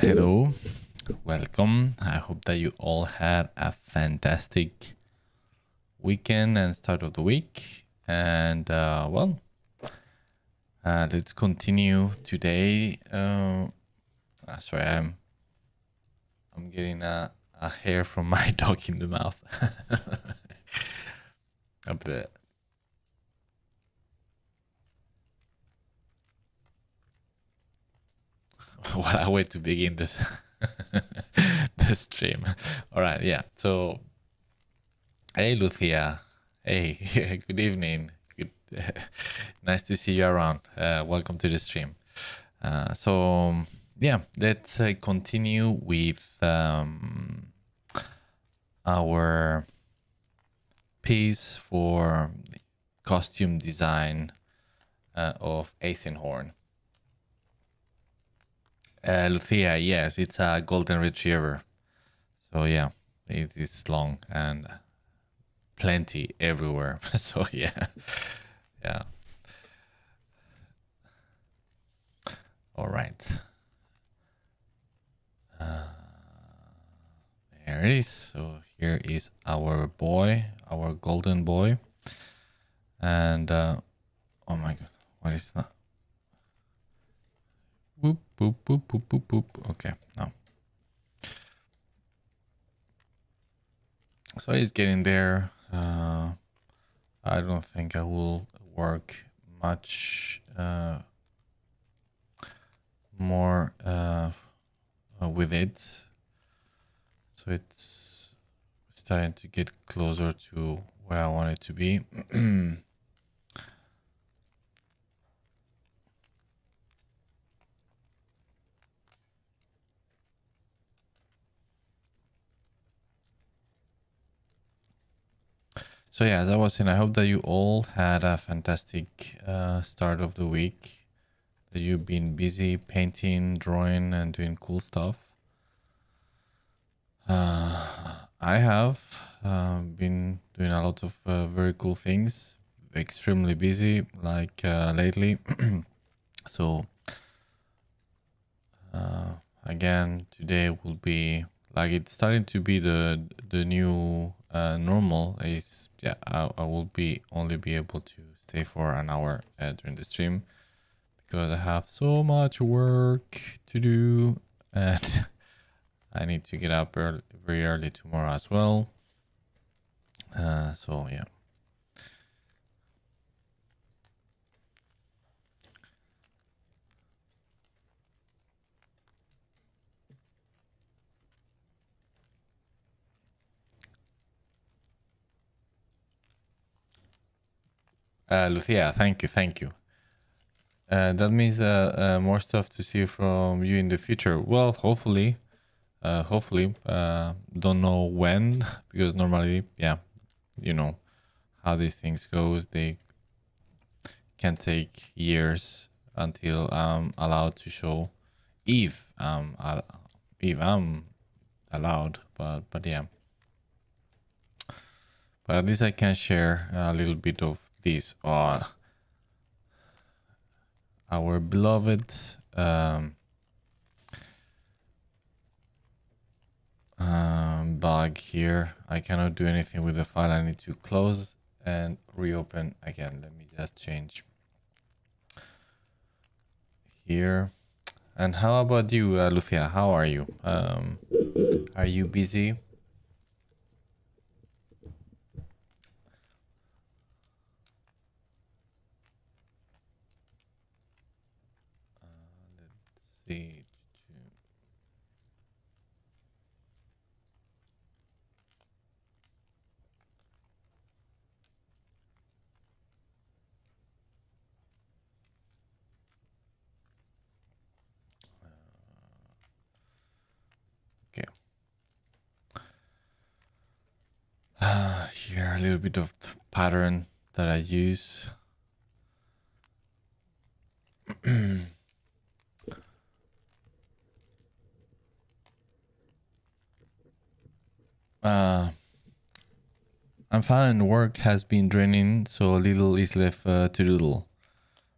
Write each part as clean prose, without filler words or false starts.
Hello, welcome. I hope that you all had a fantastic weekend and start of the week. And let's continue today. Sorry, I'm getting a hair from my dog in the mouth. A bit. What a way to begin this the stream. All right, yeah. So, hey, Lucia. Hey, good evening. Good, nice to see you around. Welcome to the stream. Yeah, let's continue with our piece for costume design of Eisenhorn. Lucia, yes, it's a golden retriever. So yeah, it is long and plenty everywhere. So yeah. All right. There it is. So here is our boy, our golden boy. And oh my god, what is that? Boop, boop, boop, boop, boop, boop. Okay, no. So he's getting there. I don't think I will work much more with it. So it's starting to get closer to where I want it to be. So yeah, as I was saying, I hope that you all had a fantastic start of the week, that you've been busy painting, drawing, and doing cool stuff. I have been doing a lot of very cool things, extremely busy, like lately. So again, today will be like it's starting to be the new normal. Is yeah, I will only be able to stay for an hour during the stream because I have so much work to do and I need to get up early, very early tomorrow as well. So yeah. Lucia, thank you. That means more stuff to see from you in the future. Well, hopefully. Don't know when, because normally, yeah, you know how these things goes. They can take years until I'm allowed to show, if I'm allowed. But yeah. But at least I can share a little bit of this on our beloved bug here. I cannot do anything with the file. I need to close and reopen again. Let me just change here. And how about you, Lucia? How are you? Are you busy? Let's see. Okay. Here a little bit of the pattern that I use. I'm fine. Work has been draining, so a little is left to doodle.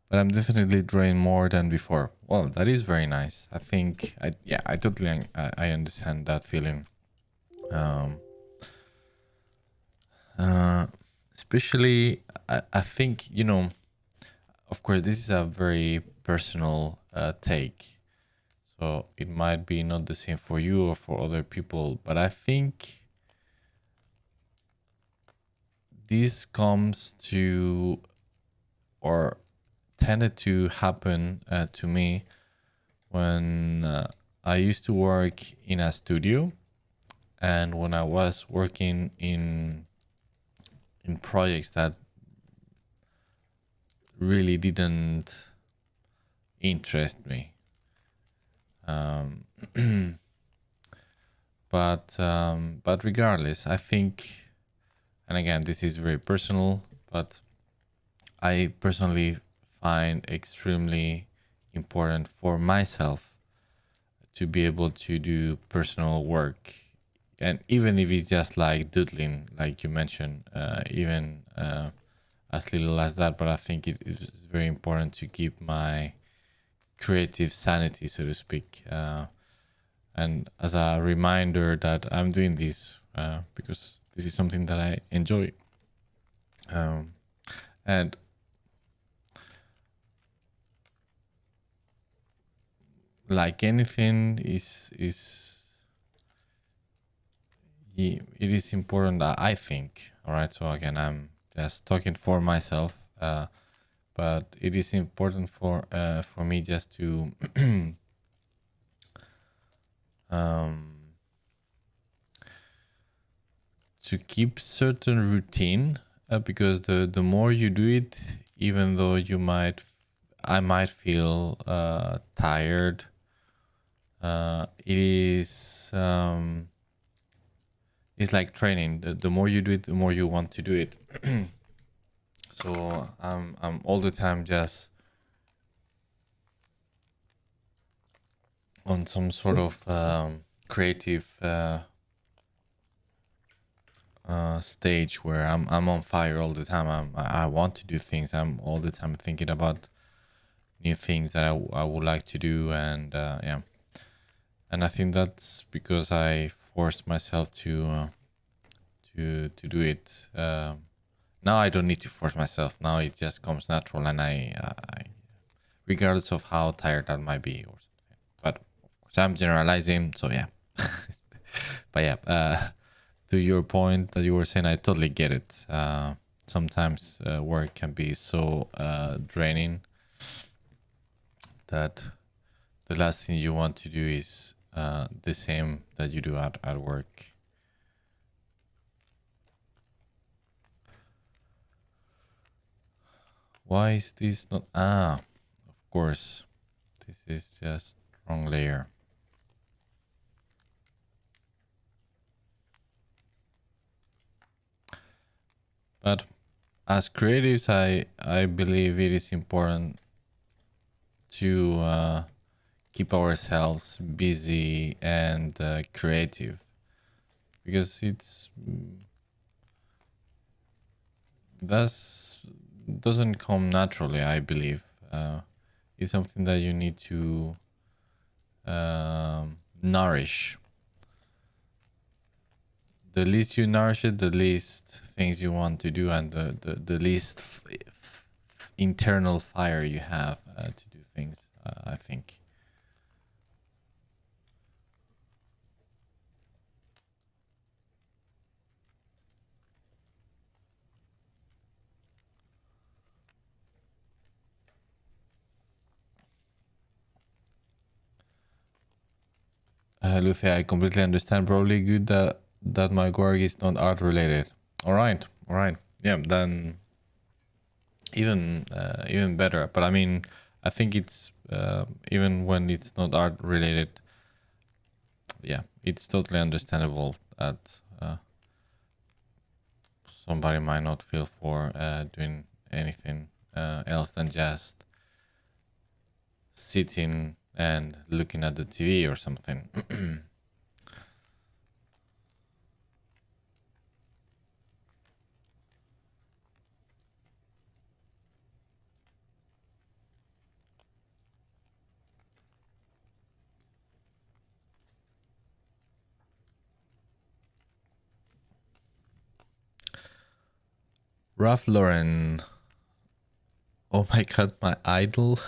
But I'm definitely drawing more than before. Well, that is very nice. I think, I totally I understand that feeling. Especially, I think, you know, of course, this is a very personal take. So it might be not the same for you or for other people, but I think this comes to, or tended to happen to me when I used to work in a studio, and when I was working in projects that really didn't interest me. But regardless, I think, and again, this is very personal, but I personally find extremely important for myself to be able to do personal work, and even if it's just like doodling, like you mentioned, even as little as that. But I think it is very important to keep my creative sanity, so to speak, and as a reminder that I'm doing this because this is something that I enjoy, and like anything it is important, I think. All right, so again, I'm just talking for myself, but it is important for me just to to keep certain routine, because the more you do it, even though I might feel tired, it is it's like training. The more you do it, the more you want to do it. So I'm all the time just on some sort of creative stage where I'm on fire all the time. I want to do things. I'm all the time thinking about new things that I would like to do, and yeah. And I think that's because I forced myself to do it. Now I don't need to force myself. Now it just comes natural, and I regardless of how tired that might be or something. But of course, I'm generalizing, so yeah. But yeah, to your point that you were saying, I totally get it. Sometimes work can be so draining that the last thing you want to do is the same that you do at work. Why is this not? Ah, of course. This is just wrong layer. But as creatives, I believe it is important to keep ourselves busy and creative, because it's that's doesn't come naturally. I believe it's something that you need to nourish. The least you nourish it, the least things you want to do, and the least internal fire you have to do things. I think. Lucia, I completely understand. Probably good that my work is not art related. All right, all right. Yeah, then even better. But I mean, I think it's even when it's not art related. Yeah, it's totally understandable that somebody might not feel for doing anything else than just sitting and looking at the TV or something. Ralph Lauren. Oh my god, my idol.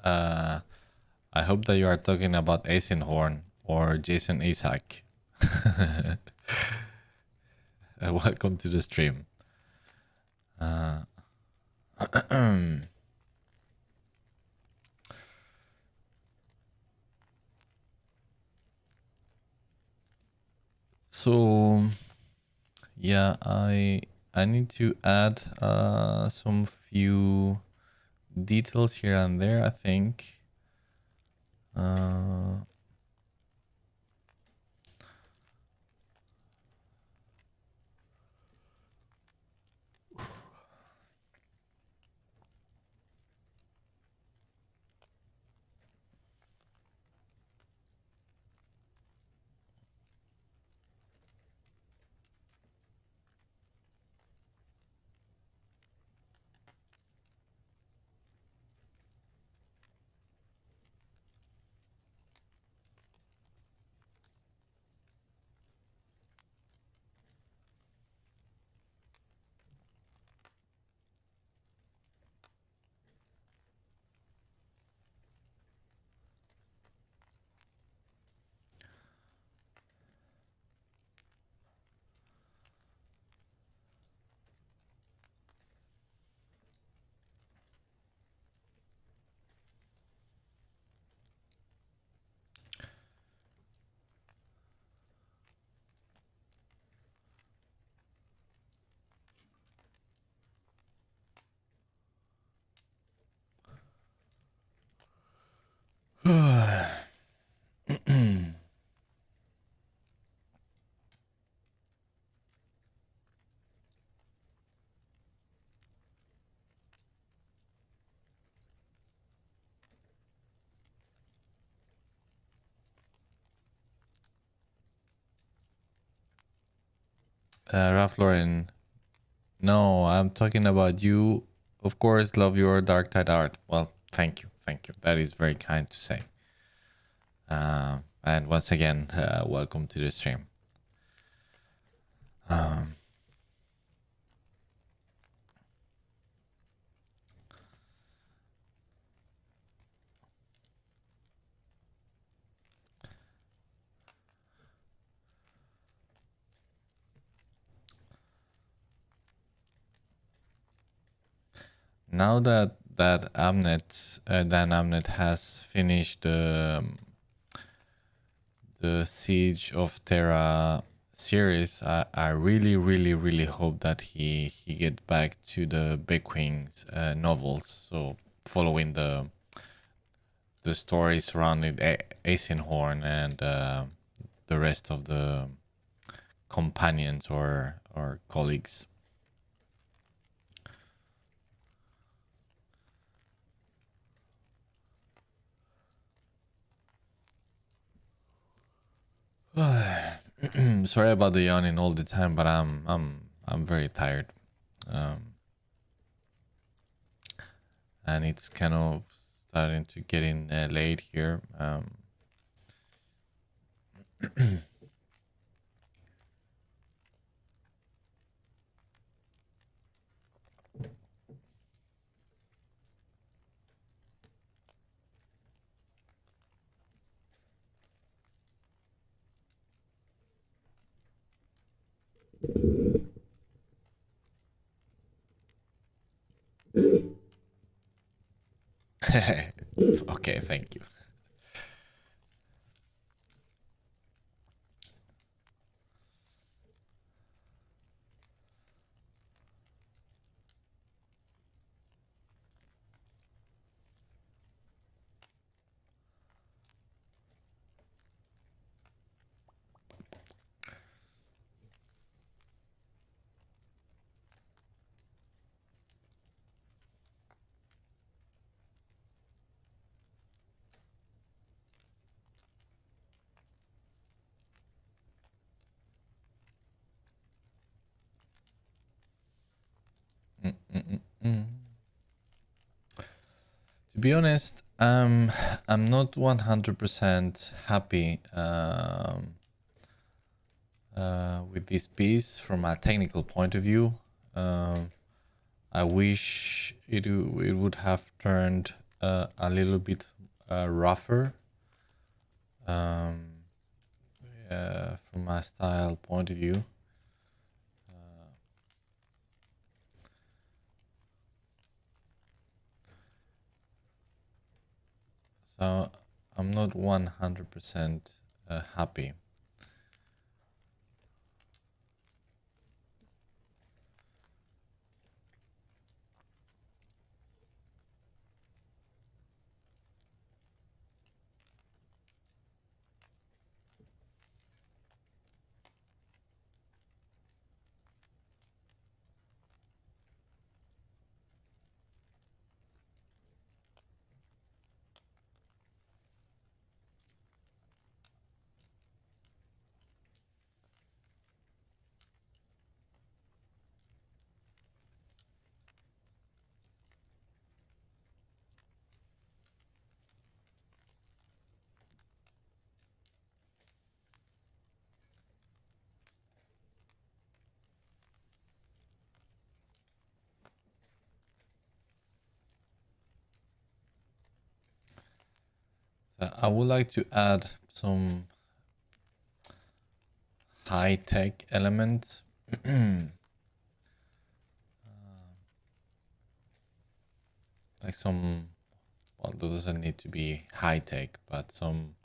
Uh, I hope that you are talking about Eisenhorn or Jason Isaac. Welcome to the stream. So yeah, I need to add some few details here and there, I think. Ralph Lauren. No, I'm talking about you. Of course, love your dark tide art. Well, thank you, thank you. That is very kind to say. And once again, welcome to the stream. Now that Dan Amnet has finished the Siege of Terra series, I really, really, really hope that he get back to the Beckwing's novels. So following the story surrounding Eisenhorn and the rest of the companions or colleagues. Sorry about the yawning all the time, but I'm very tired, and it's kind of starting to get in late here. Okay, thank you. Mm-mm-mm. To be honest, I'm not 100% happy with this piece from a technical point of view. I wish it would have turned a little bit rougher from a style point of view. So I'm not 100% happy. I would like to add some high-tech elements. Like some, well, it doesn't need to be high-tech, but some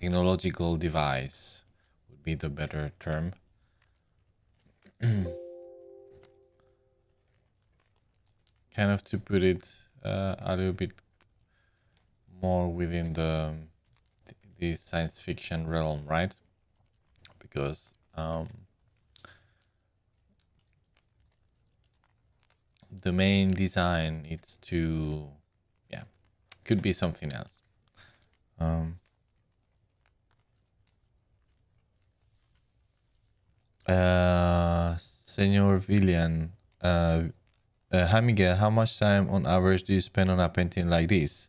technological device would be the better term. Kind of to put it a little bit more within the science fiction realm, right? Because the main design it's to, yeah, could be something else. Senor Villian, hi Miguel, how much time on average do you spend on a painting like this?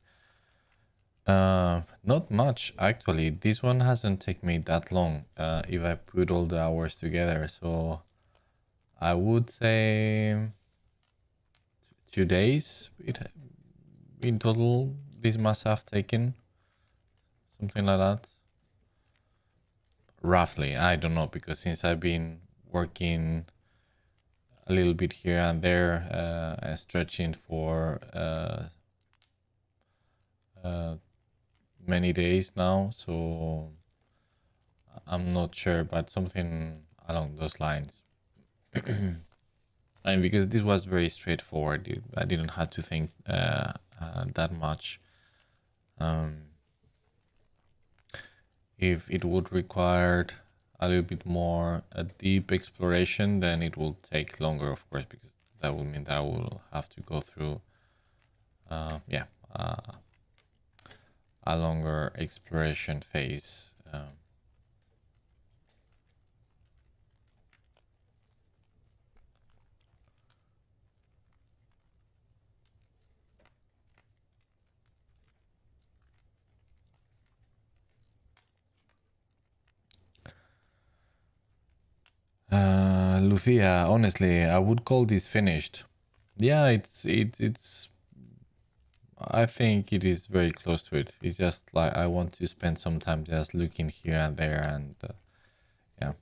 Not much actually. This one hasn't taken me that long if I put all the hours together. So I would say 2 days in total. This must have taken something like that. Roughly, I don't know because since I've been working a little bit here and there, stretching for many days now, so I'm not sure, but something along those lines. And because this was very straightforward, I didn't have to think that much. If it would require a little bit more a deep exploration, then it will take longer, of course, because that will mean that I will have to go through a longer exploration phase. Lucia, honestly, I would call this finished. Yeah, it's. I think it is very close to it. It's just like I want to spend some time just looking here and there, and yeah.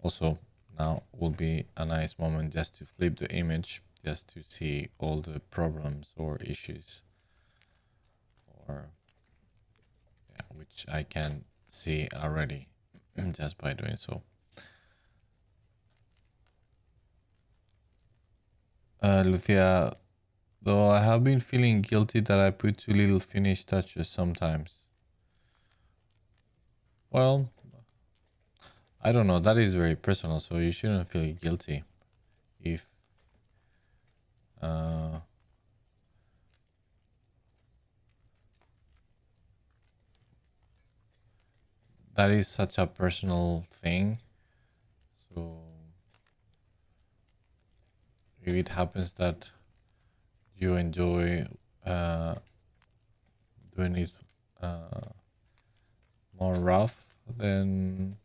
Also, now would be a nice moment just to flip the image, just to see all the problems or issues, or yeah, which I can see already just by doing so. Lucia, though I have been feeling guilty that I put too little finished touches sometimes. Well, I don't know, that is very personal, so you shouldn't feel guilty if that is such a personal thing. So if it happens that you enjoy doing it more rough, then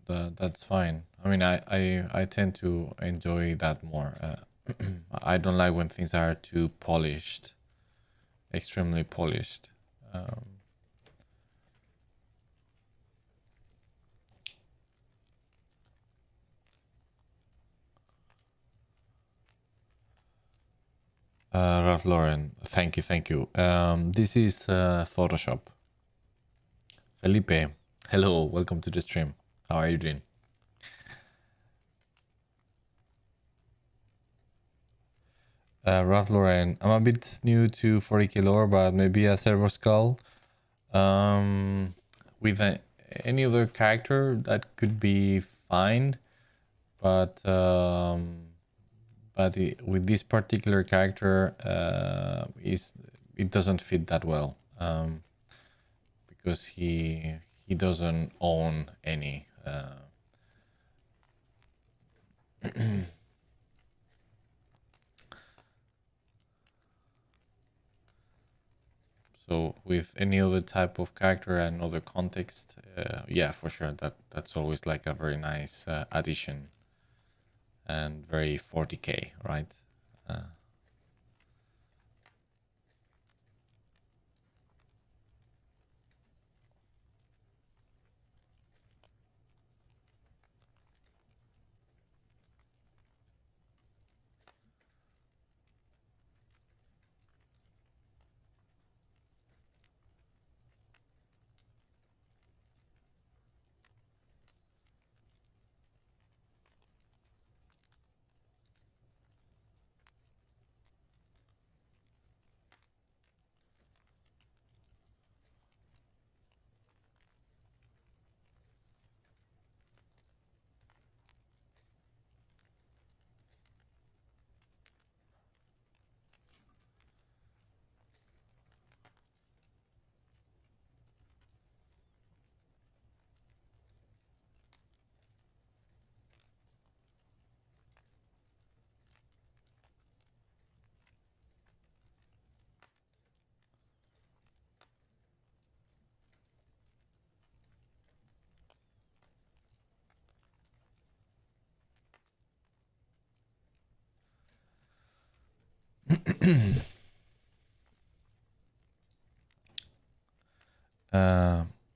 that's fine. I mean, I tend to enjoy that more. I don't like when things are too polished, extremely polished. Ralph Lauren, thank you, thank you. This is Photoshop. Felipe, hello, welcome to the stream. How are you doing? Ralph Lauren, I'm a bit new to 40k lore, but maybe a servo skull. With any other character that could be fine, but with this particular character, it doesn't fit that well, because he doesn't own any. So with any other type of character and other context, yeah, for sure, that's always like a very nice addition and very 40k, right?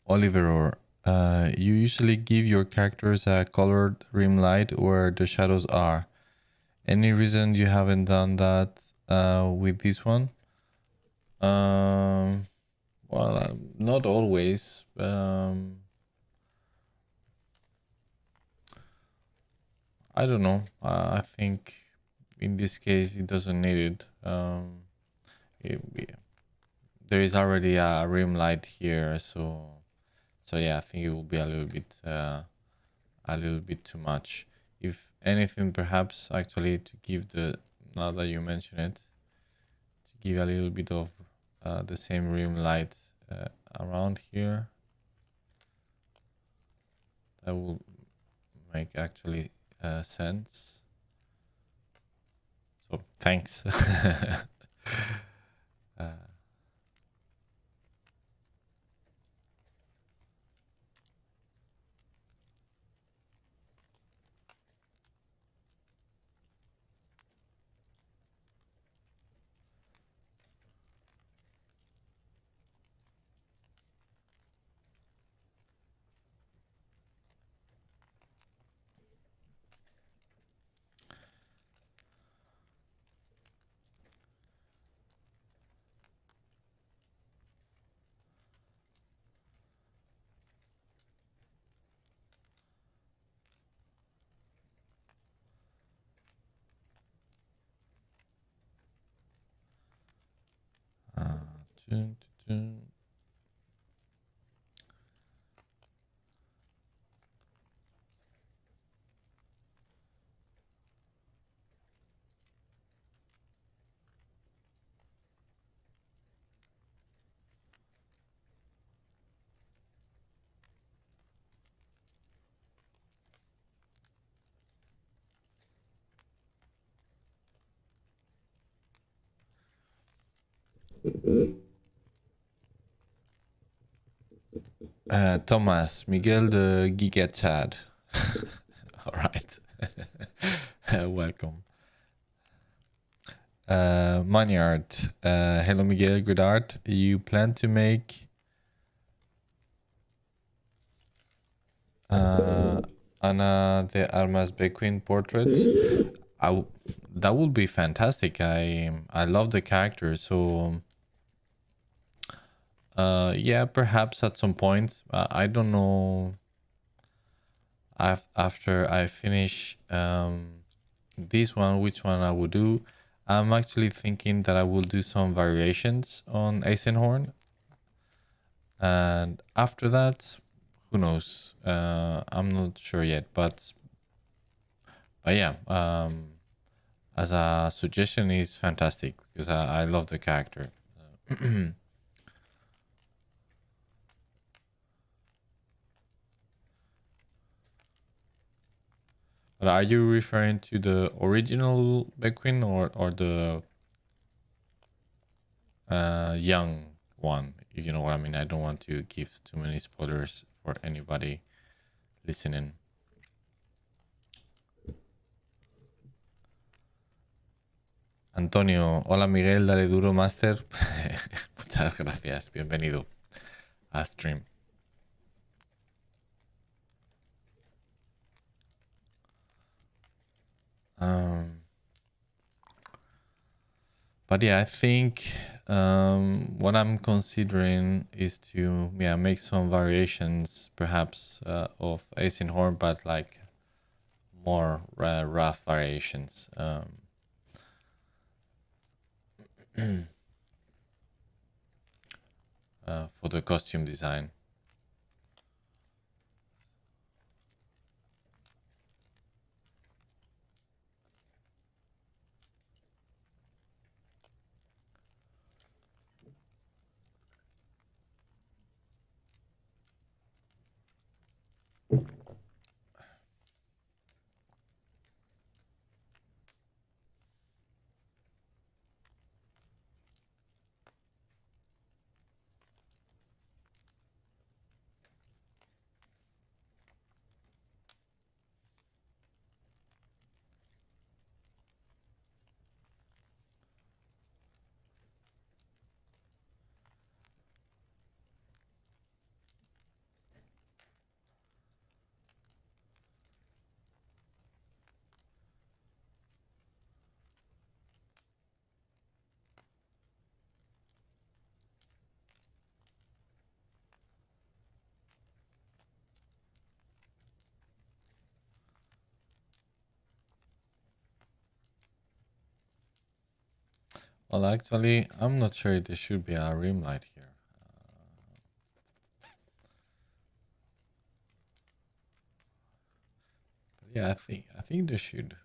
Oliver You usually give your characters a colored rim light where the shadows are. Any reason you haven't done that with this one? Well, not always. I don't know. I think in this case it doesn't need it. There is already a rim light here, so yeah, I think it will be a little bit too much. If anything, perhaps actually to give the, now that you mention it, to give a little bit of the same rim light around here, that will make actually sense. So thanks. Dun, dun, dun. Thomas, Miguel the Giga Chad. All right. Welcome. Money art. Hello, Miguel. Good art. You plan to make Ana de Armas Bequin portrait? That would be fantastic. I love the character, so yeah, perhaps at some point. I don't know. After I finish this one, which one I will do. I'm actually thinking that I will do some variations on Eisenhorn, and after that, who knows? I'm not sure yet, but yeah, as a suggestion is fantastic because I love the character. But are you referring to the original Bequin or the young one? If you know what I mean. I don't want to give too many spoilers for anybody listening. Antonio, hola Miguel, dale duro, Master. Muchas gracias, bienvenido a stream. But yeah, I think what I'm considering is to make some variations, perhaps of Eisenhorn, but like more rough variations. For the costume design. Well, actually, I'm not sure if there should be a rim light here. But yeah, I think there should.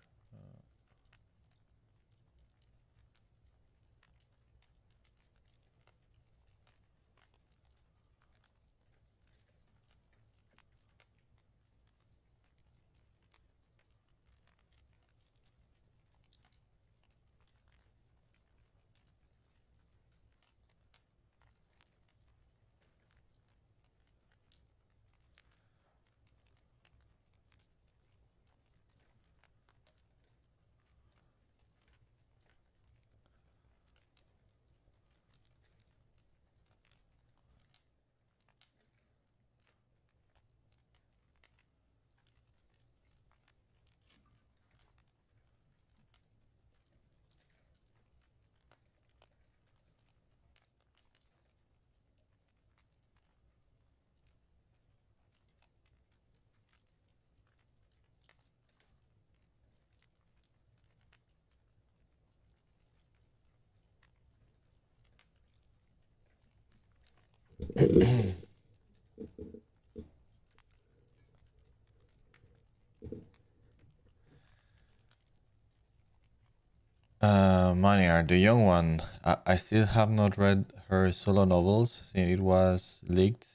Manyar, the young one. I still have not read her solo novels since it was leaked.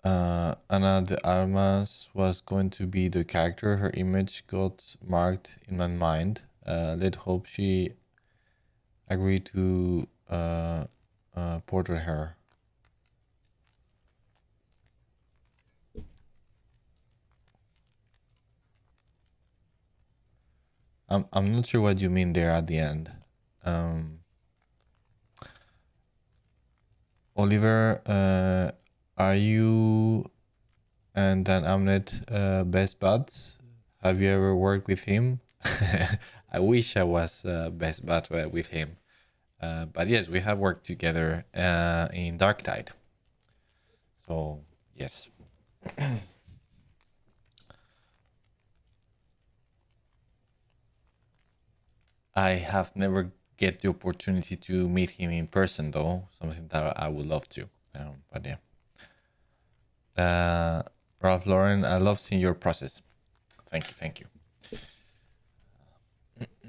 Ana de Armas was going to be the character. Her image got marked in my mind. Let's hope she agreed to portray her. I'm not sure what you mean there at the end. Um, Oliver, are you and Dan Amnet best buds? Have you ever worked with him? I wish I was best bud with him. But yes, we have worked together in Dark Tide. So yes. I have never get the opportunity to meet him in person though. Something that I would love to. But yeah. Ralph Lauren, I love seeing your process. Thank you, thank you.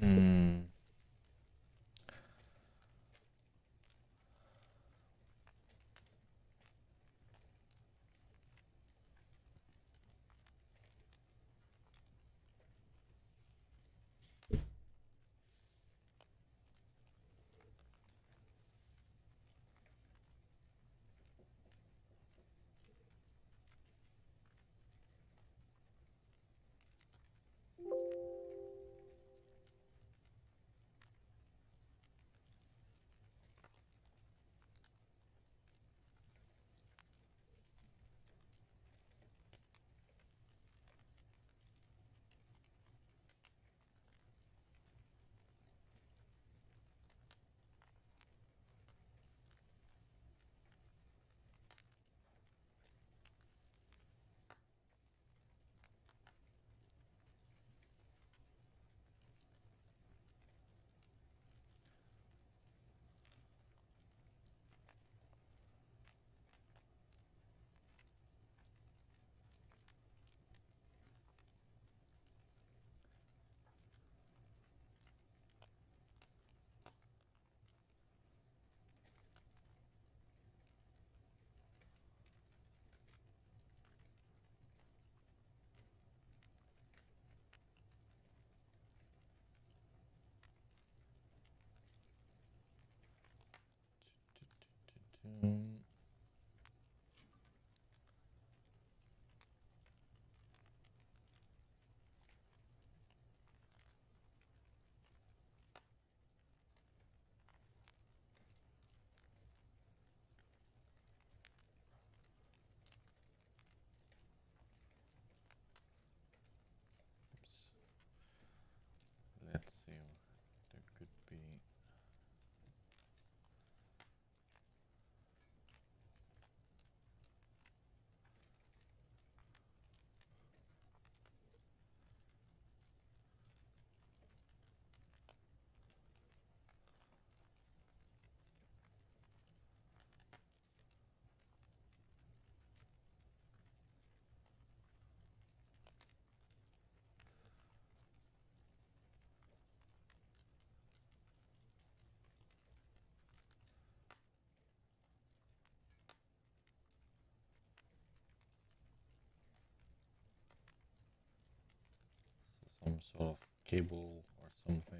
Mm, some sort of cable or something.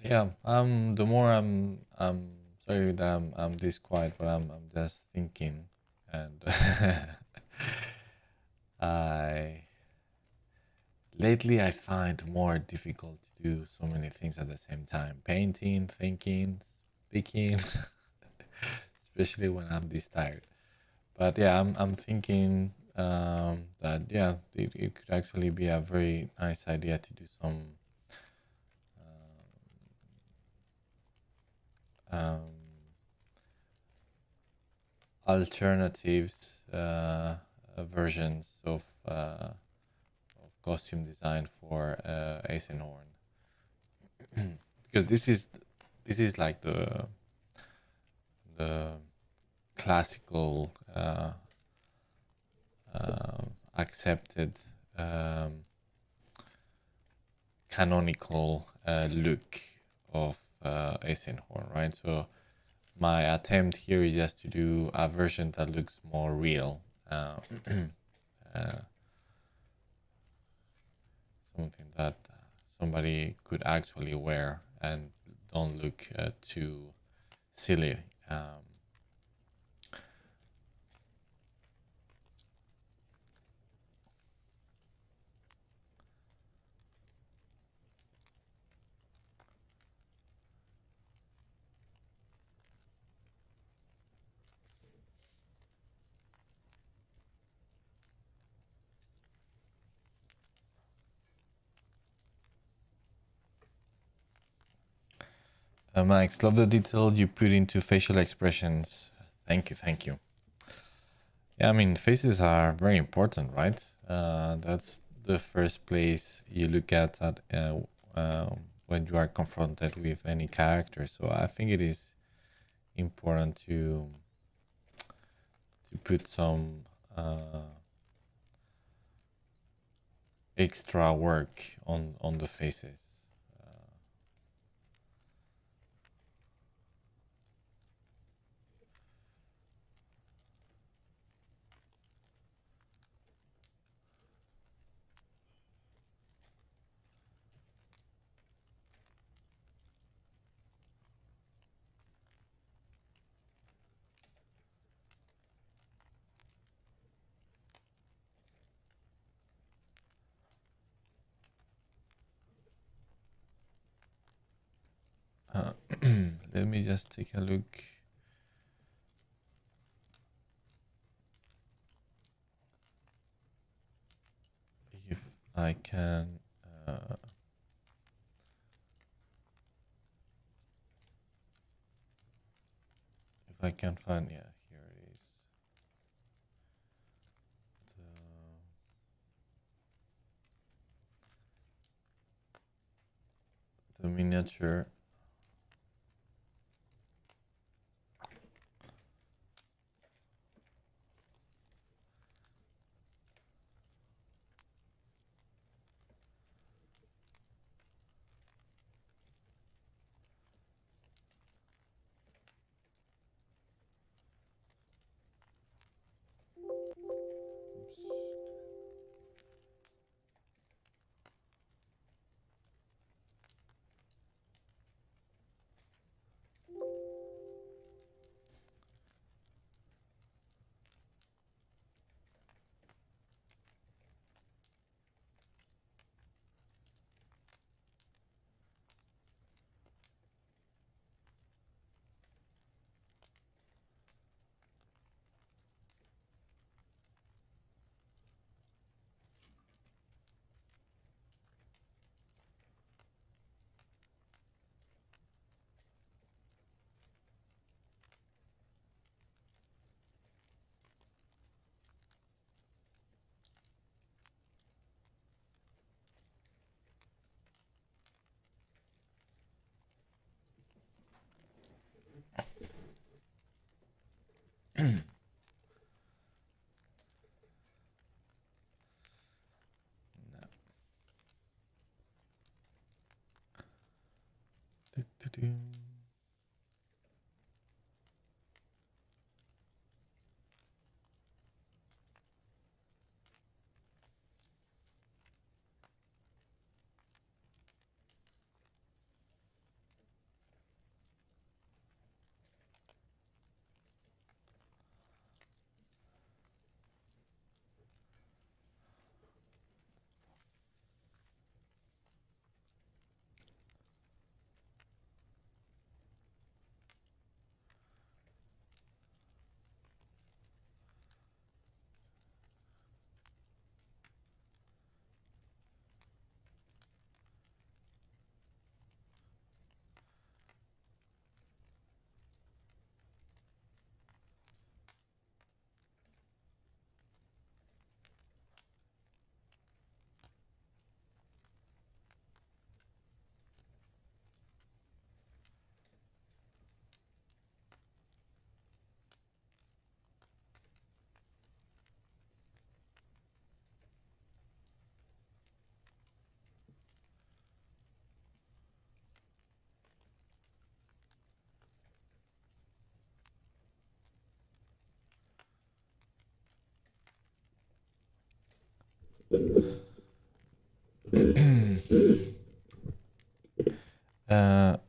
Yeah, the more I'm sorry that I'm this quiet, but I'm just thinking, and I lately I find more difficult to do so many things at the same time: painting, thinking, speaking, especially when I'm this tired. But yeah, I'm thinking that yeah, it could actually be a very nice idea to do some um, alternatives versions of costume design for Ace and Horn, because this is like the classical accepted um, canonical look of Ace and Horn, right? So my attempt here is just to do a version that looks more real, uh, something that somebody could actually wear and don't look too silly. Max, love the detail you put into facial expressions. Thank you, thank you. Yeah, I mean, faces are very important, right? That's the first place you look at when you are confronted with any character. So I think it is important to put some extra work on the faces. Let me just take a look if I can. If I can find, yeah, here it is. The miniature.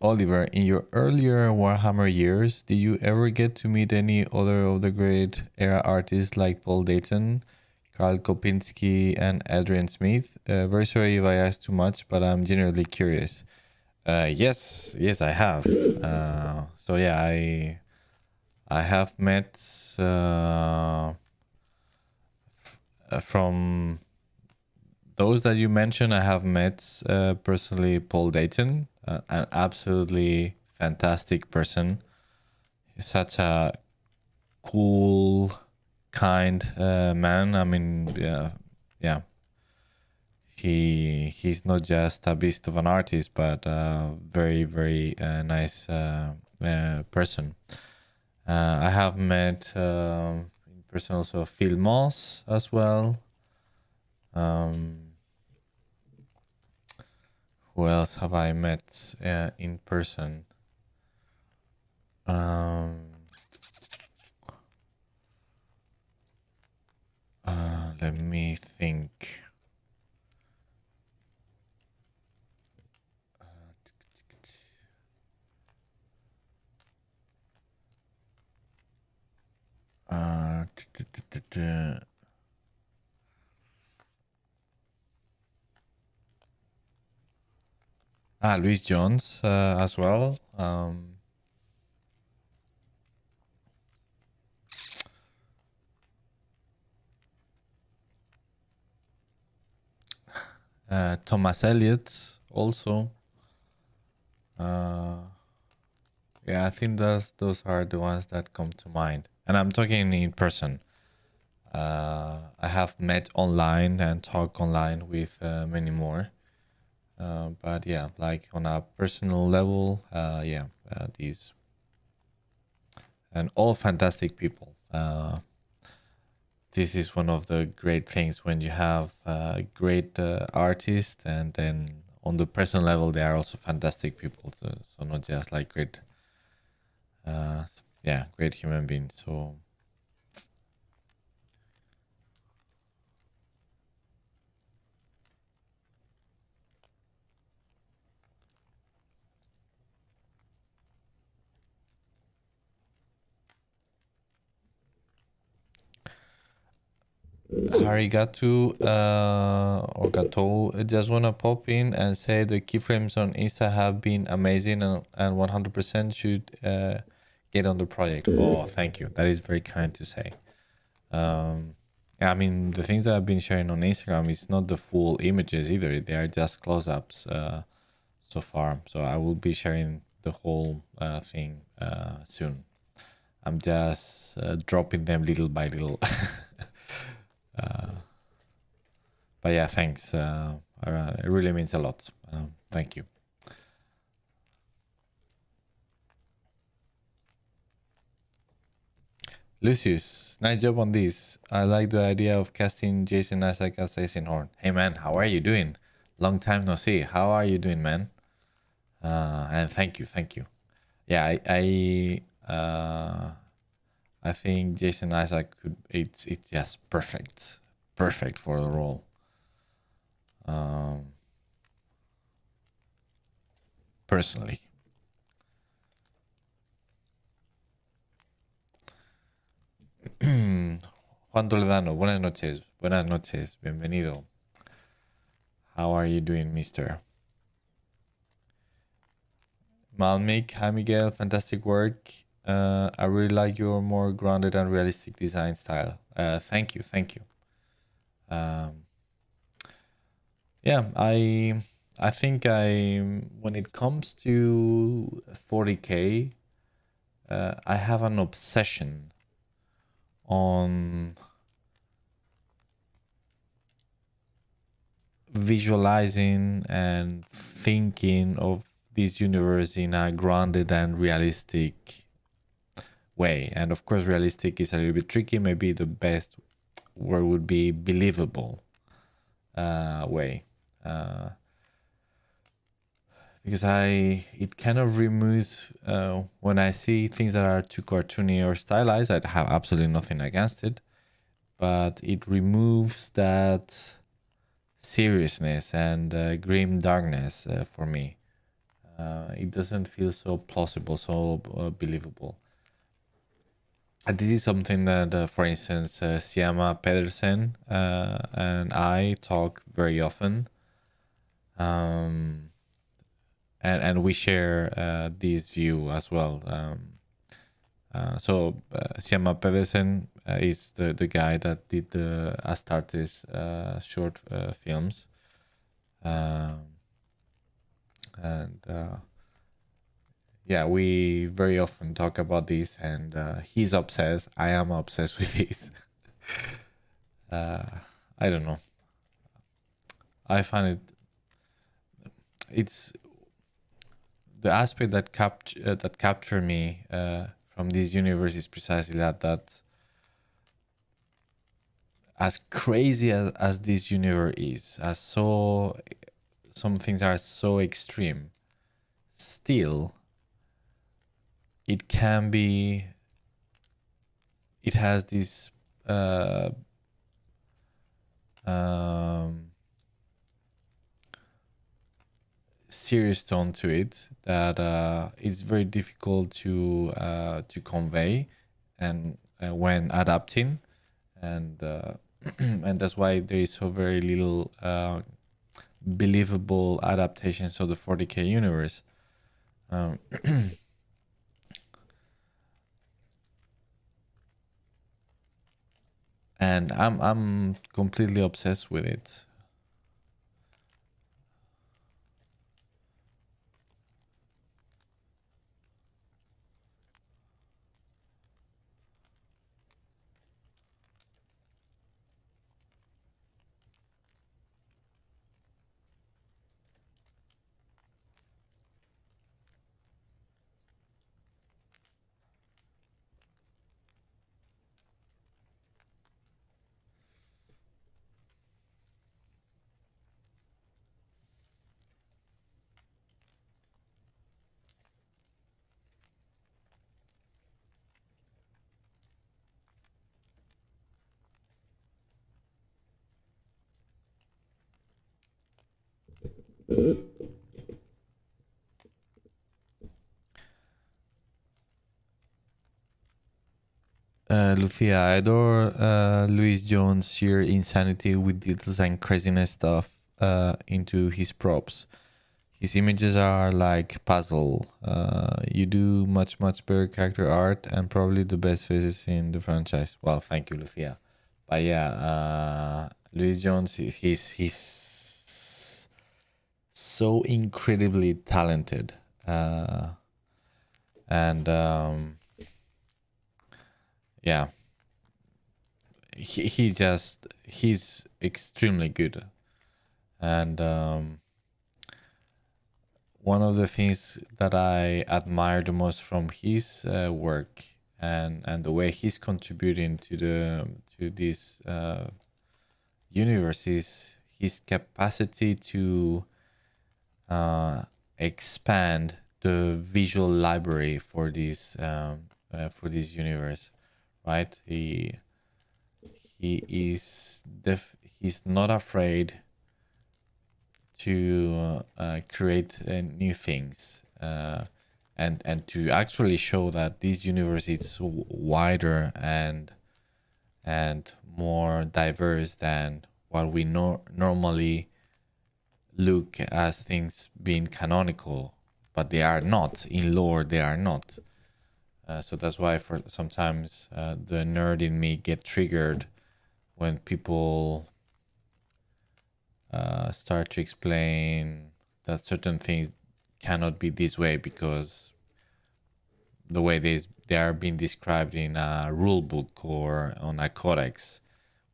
Oliver, in your earlier Warhammer years, did you ever get to meet any other of the great era artists like Paul Dayton, Karl Kopinski, and Adrian Smith? Very sorry if I asked too much, but I'm genuinely curious. Yes, I have. So yeah, I have met from those that you mentioned. I have met personally Paul Dayton, an absolutely fantastic person. He's such a cool, kind man. I mean, yeah. He's not just a beast of an artist, but a very, very nice person. I have met in person also Phil Moss as well. Who else have I met in person? Let me think. Louis Jones as well. Thomas Elliott also. Yeah, I think those are the ones that come to mind. And I'm talking in person. I have met online and talked online with many more. But yeah, like on a personal level, these and all fantastic people. This is one of the great things when you have great artists, and then on the personal level, they are also fantastic people. So not just like great, great human beings. So. Harigatu or Gato, I just want to pop in and say the keyframes on Insta have been amazing, and 100% should get on the project. Oh, thank you. That is very kind to say. I mean, the things that I've been sharing on Instagram is not the full images either. They are just close-ups so far. So I will be sharing the whole thing soon. I'm just dropping them little by little. But yeah, thanks. It really means a lot. Thank you. Lucius, nice job on this. I like the idea of casting Jason Isaac as Eisenhorn. Hey man, how are you doing? Long time no see. How are you doing, man? And thank you. Yeah, I think Jason Isaac could. It's just perfect for the role. Personally. Juan Toledano, buenas noches. Buenas noches. Bienvenido. How are you doing, Mister? Malmik, hi Miguel, fantastic work. I really like your more grounded and realistic design style. Thank you. Um, yeah, I think when it comes to 40k, I have an obsession on visualizing and thinking of this universe in a grounded and realistic way. And of course, realistic is a little bit tricky. Maybe the best word would be believable way. Because it kind of removes when I see things that are too cartoony or stylized. I have absolutely nothing against it, but it removes that seriousness and grim darkness for me. It doesn't feel so plausible, so believable. And this is something that, for instance, Siama Pedersen and I talk very often. And we share this view as well. So Siama Pedersen is the guy that did the Astartes short films. And yeah, we very often talk about this, and he's obsessed. I am obsessed with this. I don't know. I find it's the aspect that captured me from this universe is precisely that as crazy as this universe is, as some things are so extreme, still it can be, it has this serious tone to it that it's very difficult to convey and when adapting, and and that's why there is so very little believable adaptations of the 40k universe. And I'm completely obsessed with it. Lucia, I adore Louis Jones' sheer insanity with details and craziness stuff into his props. His images are like puzzle. You do much better character art and probably the best faces in the franchise. Well, thank you, Lucia. But yeah, Louis Jones, he's so incredibly talented, and yeah, he's extremely good, and one of the things that I admire the most from his work and the way he's contributing to this universe is his capacity to expand the visual library for this universe, right? He's not afraid to create new things, and to actually show that this universe is wider and more diverse than what we normally look as things being canonical, but they are not in lore. They are not. So that's why for sometimes the nerd in me get triggered when people start to explain that certain things cannot be this way because the way they are being described in a rule book or on a codex,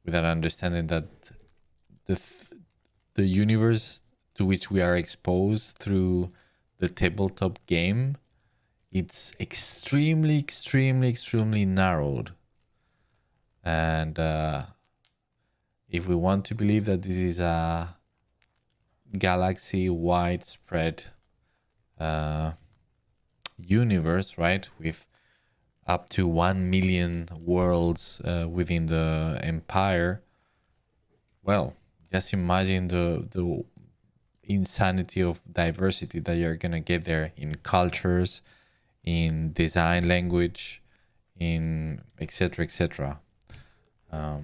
without understanding that the universe to which we are exposed through the tabletop game, it's extremely, extremely, extremely narrowed. And if we want to believe that this is a galaxy widespread universe, right, with up to 1 million worlds within the empire, well, just imagine the insanity of diversity that you're gonna get there in cultures, in design, language, in etc., etc. So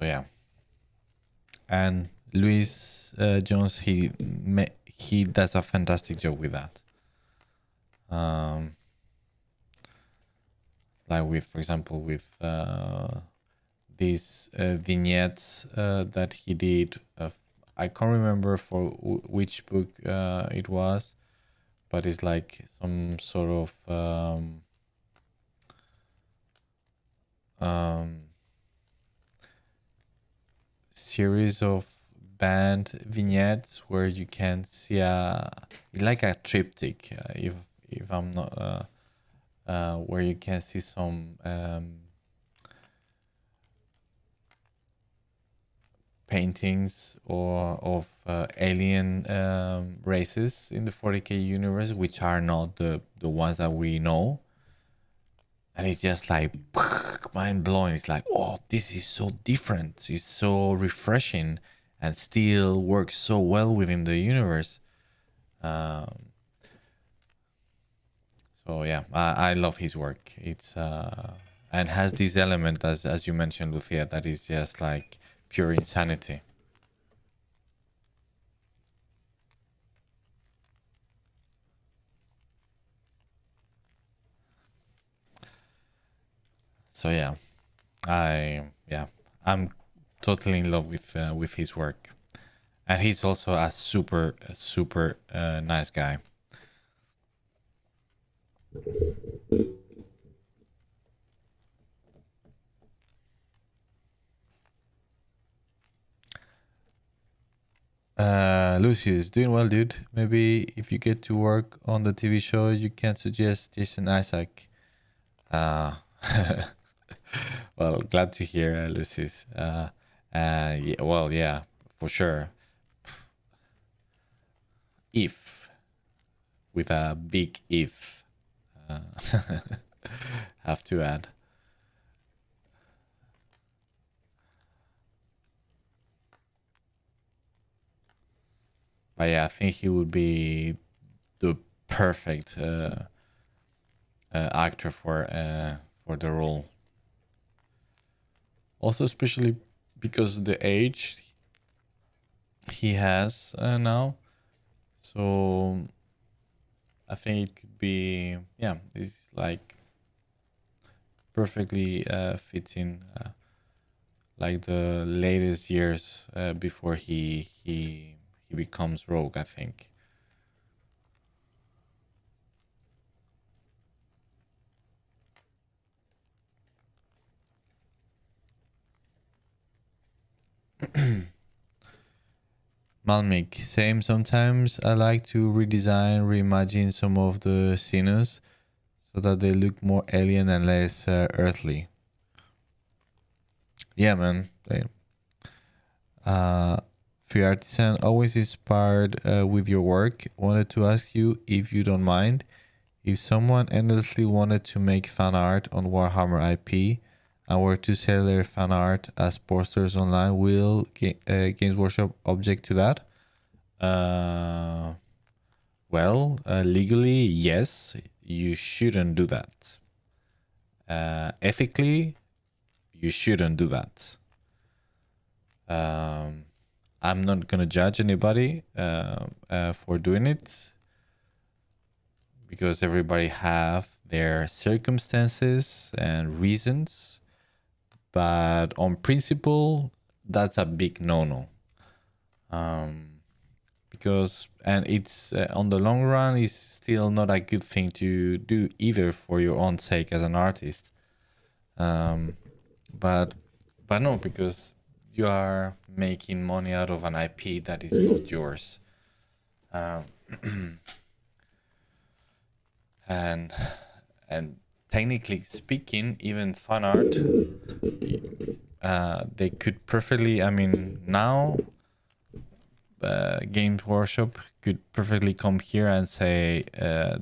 yeah, and Louis Jones, he does a fantastic job with that. Like with, for example, with these vignettes that he did. I can't remember for which book it was, but it's like some sort of series of band vignettes where you can see like a triptych, if I'm not where you can see some paintings or of alien races in the 40k universe, which are not the ones that we know, and it's just like mind blowing. It's like, oh, this is so different, it's so refreshing, and still works so well within the universe. So yeah, I love his work. It's and has this element, as you mentioned, Lucia, that is just like pure insanity. So yeah, I'm totally in love with his work, and he's also a super nice guy. Lucius, doing well, dude. Maybe if you get to work on the TV show, you can suggest Jason Isaac. Well, glad to hear, Lucius. Yeah, well, yeah, for sure. If, with a big if, have to add. But yeah, I think he would be the perfect actor for the role. Also, especially because the age he has now, so I think it could be, yeah, it's like perfectly fitting, like the latest years before he becomes Rogue, I think. Malmik, same. Sometimes I like to redesign, reimagine some of the scenes so that they look more alien and less earthly. Yeah, man. Uh, Free Artisan, always inspired with your work. Wanted to ask you, if you don't mind, if someone endlessly wanted to make fan art on Warhammer IP and were to sell their fan art as posters online, will Games Workshop object to that? Well, legally, yes, you shouldn't do that. Ethically, you shouldn't do that. I'm not gonna judge anybody for doing it, because everybody have their circumstances and reasons, but on principle, that's a big no-no. Because, and it's on the long run, it's still not a good thing to do either for your own sake as an artist. But no, because you are making money out of an IP that is not yours. And technically speaking, even fan art, they could perfectly, I mean, now Games Workshop could perfectly come here and say,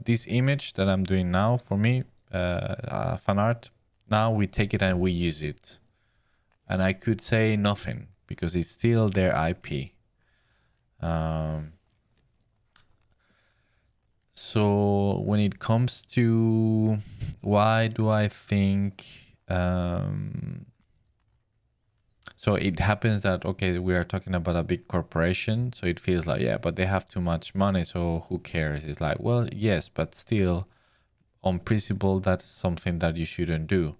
this image that I'm doing now for me, fan art, now we take it and we use it. And I could say nothing because it's still their IP. So when it comes to why do I think, so it happens that, okay, we are talking about a big corporation, so it feels like, yeah, but they have too much money, so who cares? It's like, well, yes, but still, on principle, that's something that you shouldn't do.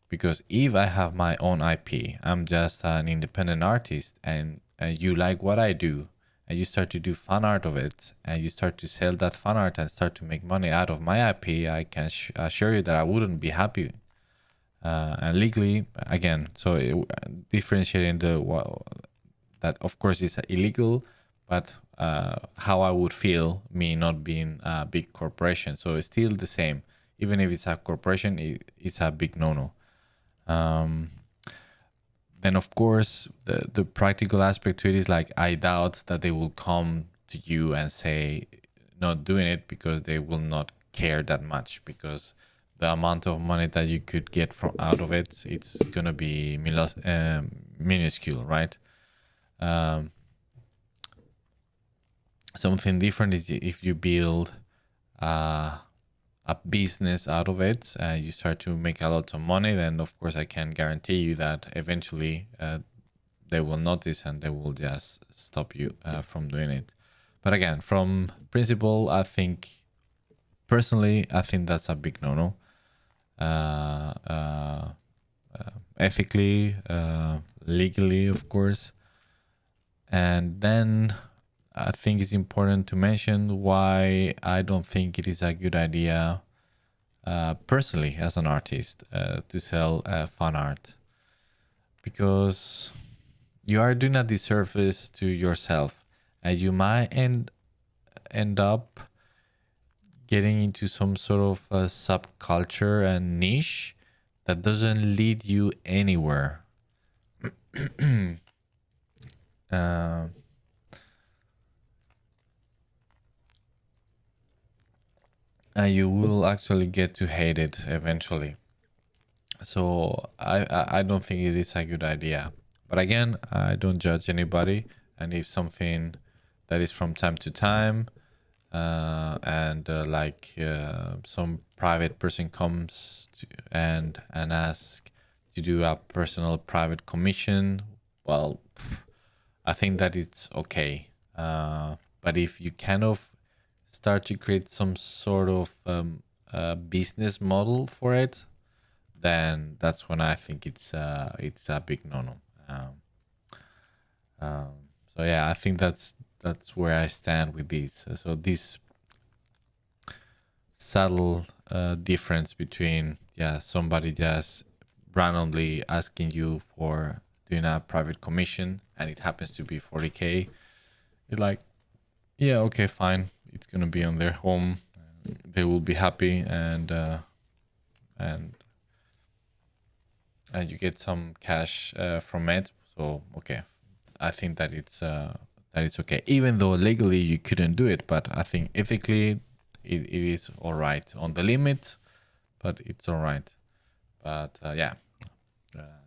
Because if I have my own IP, I'm just an independent artist, and you like what I do, and you start to do fan art of it, and you start to sell that fan art and start to make money out of my IP, I can assure you that I wouldn't be happy. And legally, again, so differentiating that of course is illegal, but how I would feel me not being a big corporation. So it's still the same. Even if it's a corporation, it's a big no-no. Then of course, the practical aspect to it is like, I doubt that they will come to you and say not doing it, because they will not care that much, because the amount of money that you could get from out of it, it's gonna be minuscule, right? Something different is if you build a business out of it and you start to make a lot of money, then of course I can guarantee you that eventually they will notice and they will just stop you from doing it. But again, from principle, I think personally, I think that's a big no-no. Ethically, legally, of course. And then I think it's important to mention why I don't think it is a good idea, personally, as an artist, to sell fan art, because you are doing a disservice to yourself, and you might end up getting into some sort of subculture and niche that doesn't lead you anywhere. And you will actually get to hate it eventually. So I don't think it is a good idea. But again, I don't judge anybody. And if something that is from time to time, and some private person comes and asks to do a personal private commission, well, I think that it's okay. But if you kind of start to create some sort of business model for it, then that's when I think it's a big no-no. So yeah, I think that's where I stand with this. So this subtle difference between somebody just randomly asking you for doing a private commission and it happens to be 40k, it's like, yeah, okay, fine, it's gonna be on their home, they will be happy, and you get some cash from it, so okay, I think that it's okay, even though legally you couldn't do it, but I think ethically it is all right, on the limit, but it's all right. But yeah,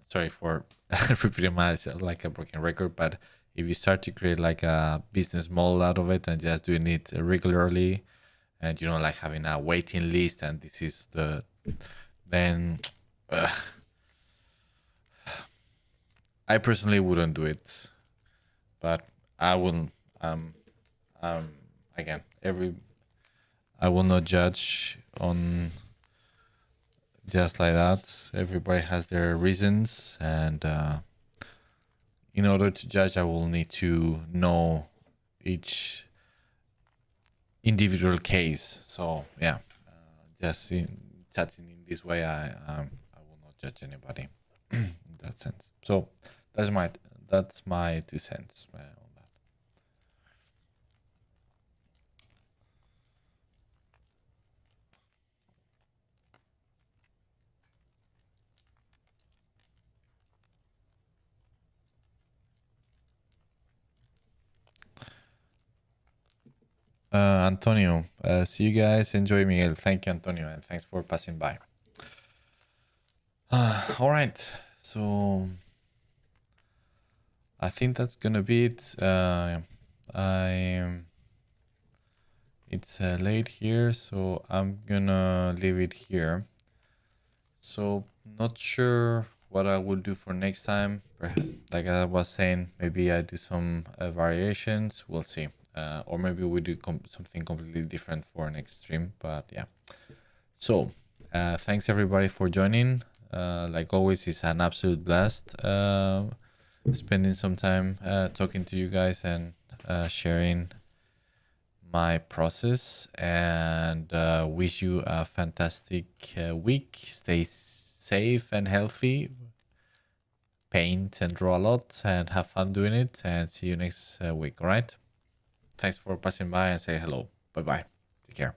sorry for repeating myself like a broken record, but if you start to create like a business model out of it and just doing it regularly, and like having a waiting list, and this is then I personally wouldn't do it, but I wouldn't. Again, I will not judge on just like that. Everybody has their reasons, and in order to judge, I will need to know each individual case. So yeah, just judging in this way, I will not judge anybody in that sense. So that's my 2 cents on that. Antonio, see you guys. Enjoy, Miguel. Thank you, Antonio, and thanks for passing by. All right, so I think that's gonna be it. It's late here, so I'm gonna leave it here. So not sure what I will do for next time. Like I was saying, maybe I do some variations. We'll see. Or maybe we do something completely different for next stream. But yeah. So thanks everybody for joining. Like always, it's an absolute blast spending some time talking to you guys and sharing my process, and wish you a fantastic week. Stay safe and healthy. Paint and draw a lot and have fun doing it, and see you next week. All right. Thanks for passing by and say hello. Bye bye. Take care.